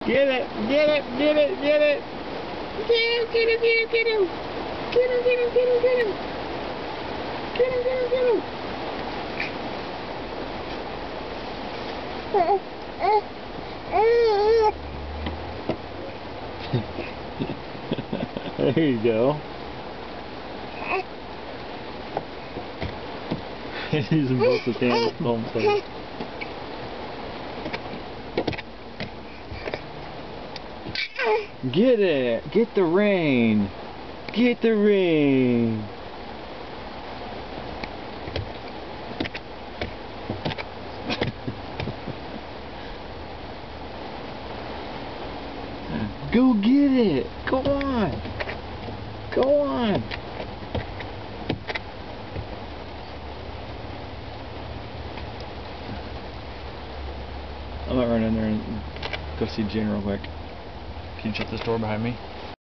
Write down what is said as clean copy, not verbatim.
Get it, get it, get it, get it. Get him, get him, get him, get him. Get him, get him, get him, get him. Get him, get him, get him. There you go. He's using both his hands at the home place. Get it! Get the rain! Get the rain! Go get it! Go on! Go on! I might run in there and go see Jen real quick. Can you shut this door behind me?